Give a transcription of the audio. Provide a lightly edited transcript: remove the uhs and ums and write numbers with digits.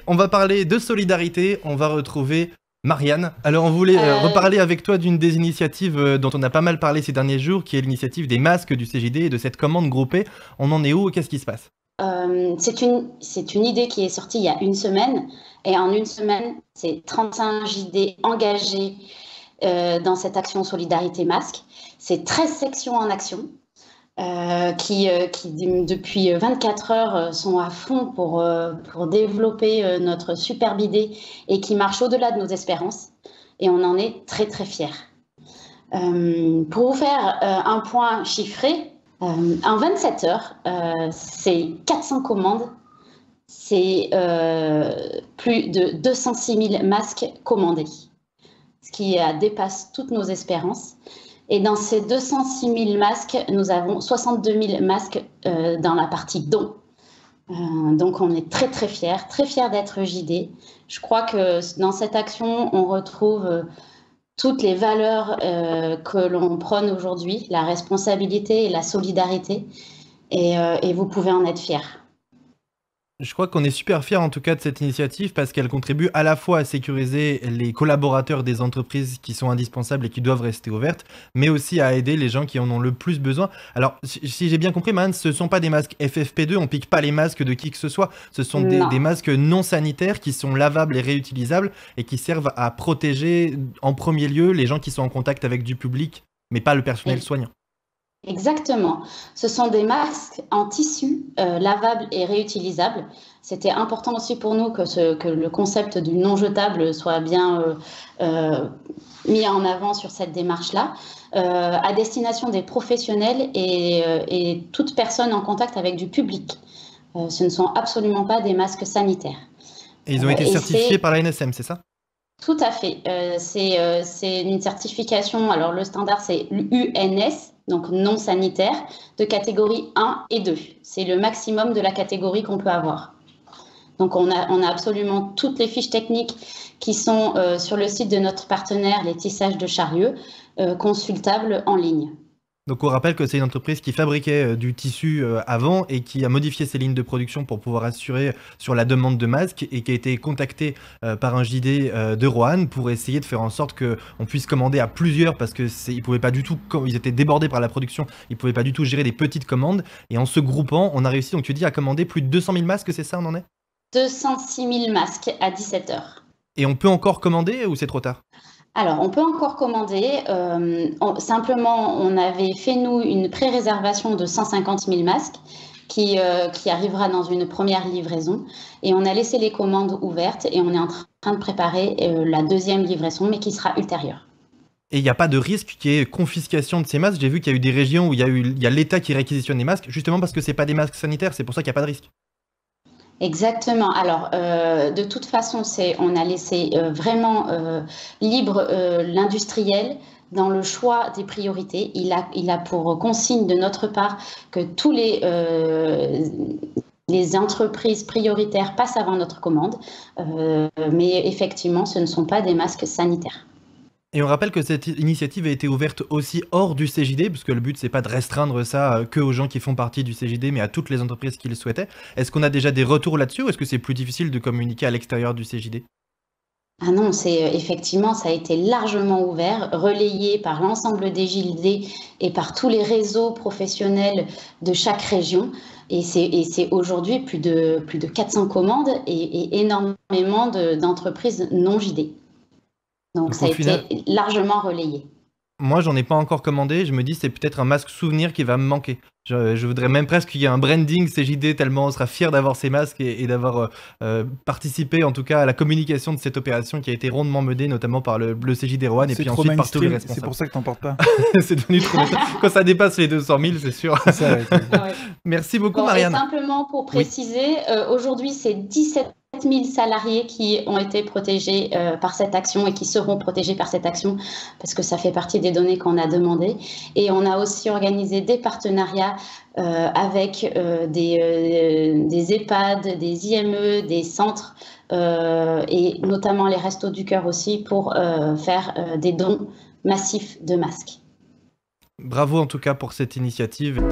On va parler de solidarité, on va retrouver Marianne. Alors on voulait reparler avec toi d'une des initiatives dont on a pas mal parlé ces derniers jours, qui est l'initiative des masques du CJD et de cette commande groupée. On en est où? Qu'est-ce qui se passe? C'est une idée qui est sortie il y a une semaine. Et en une semaine, c'est 35 JD engagés dans cette action Solidarité Masque. C'est 13 sections en action. Qui depuis 24 heures sont à fond pour développer notre superbe idée et qui marche au-delà de nos espérances. Et on en est très très fiers. Pour vous faire un point chiffré, en 27 heures, c'est 400 commandes, c'est plus de 206 000 masques commandés, ce qui dépasse toutes nos espérances. Et dans ces 206 000 masques, nous avons 62 000 masques dans la partie dons. Donc on est très très fiers d'être JD. Je crois que dans cette action, on retrouve toutes les valeurs que l'on prône aujourd'hui, la responsabilité et la solidarité. Et vous pouvez en être fiers. Je crois qu'on est super fiers en tout cas de cette initiative parce qu'elle contribue à la fois à sécuriser les collaborateurs des entreprises qui sont indispensables et qui doivent rester ouvertes, mais aussi à aider les gens qui en ont le plus besoin. Alors, si j'ai bien compris, Marianne, ce ne sont pas des masques FFP2, on ne pique pas les masques de qui que ce soit, ce sont des masques non sanitaires qui sont lavables et réutilisables et qui servent à protéger en premier lieu les gens qui sont en contact avec du public, mais pas le personnel soignant. Exactement. Ce sont des masques en tissu lavables et réutilisables. C'était important aussi pour nous que le concept du non jetable soit bien mis en avant sur cette démarche-là, à destination des professionnels et toute personne en contact avec du public. Ce ne sont absolument pas des masques sanitaires. Et ils ont été certifiés par la NSM, c'est ça? Tout à fait. C'est une certification, alors le standard c'est l'UNS, donc non sanitaire, de catégorie 1 et 2. C'est le maximum de la catégorie qu'on peut avoir. Donc on a absolument toutes les fiches techniques qui sont sur le site de notre partenaire, les Tissages de Charlieu, consultables en ligne. Donc on rappelle que c'est une entreprise qui fabriquait du tissu avant et qui a modifié ses lignes de production pour pouvoir assurer sur la demande de masques et qui a été contactée par un JD de Roanne pour essayer de faire en sorte qu'on puisse commander à plusieurs parce qu'ils pouvaient pas du tout, ils étaient débordés par la production, ils pouvaient pas du tout gérer des petites commandes et en se groupant, on a réussi, donc tu dis, à commander plus de 200 000 masques, c'est ça, on en est? 206 000 masques à 17 heures. Et on peut encore commander ou c'est trop tard? Alors, on peut encore commander. Simplement, on avait fait, nous, une pré-réservation de 150 000 masques qui arrivera dans une première livraison. Et on a laissé les commandes ouvertes et on est en train de préparer la deuxième livraison, mais qui sera ultérieure. Et il n'y a pas de risque qu'il y ait confiscation de ces masques? J'ai vu qu'il y a eu des régions où il y a l'État qui réquisitionne les masques, justement parce que ce n'est pas des masques sanitaires, c'est pour ça qu'il n'y a pas de risque. Exactement. Alors, de toute façon, on a laissé vraiment libre l'industriel dans le choix des priorités. Il a pour consigne de notre part que tous les entreprises prioritaires passent avant notre commande. Mais effectivement, ce ne sont pas des masques sanitaires. Et on rappelle que cette initiative a été ouverte aussi hors du CJD, parce que le but, c'est pas de restreindre ça que aux gens qui font partie du CJD, mais à toutes les entreprises qui le souhaitaient. Est-ce qu'on a déjà des retours là-dessus, ou est-ce que c'est plus difficile de communiquer à l'extérieur du CJD? Ah non, effectivement, ça a été largement ouvert, relayé par l'ensemble des JLD et par tous les réseaux professionnels de chaque région. Et c'est aujourd'hui plus de 400 commandes et énormément d'entreprises non JD. Donc ça a été largement relayé. Moi, j'en ai pas encore commandé. Je me dis, c'est peut-être un masque souvenir qui va me manquer. Je voudrais même presque qu'il y ait un branding CJD, tellement on sera fier d'avoir ces masques et d'avoir participé, en tout cas, à la communication de cette opération qui a été rondement menée, notamment par le CJD Roanne et puis ensuite par tous les responsables. C'est pour ça que t'en portes pas. C'est devenu trop longtemps. Quand ça dépasse les 200 000, c'est sûr. Ça, ouais. Merci beaucoup, Marianne. Et simplement pour préciser, aujourd'hui, c'est 17 000 salariés qui ont été protégés par cette action et qui seront protégés par cette action parce que ça fait partie des données qu'on a demandées. Et on a aussi organisé des partenariats avec des EHPAD, des IME, des centres et notamment les Restos du Cœur aussi pour faire des dons massifs de masques. Bravo en tout cas pour cette initiative.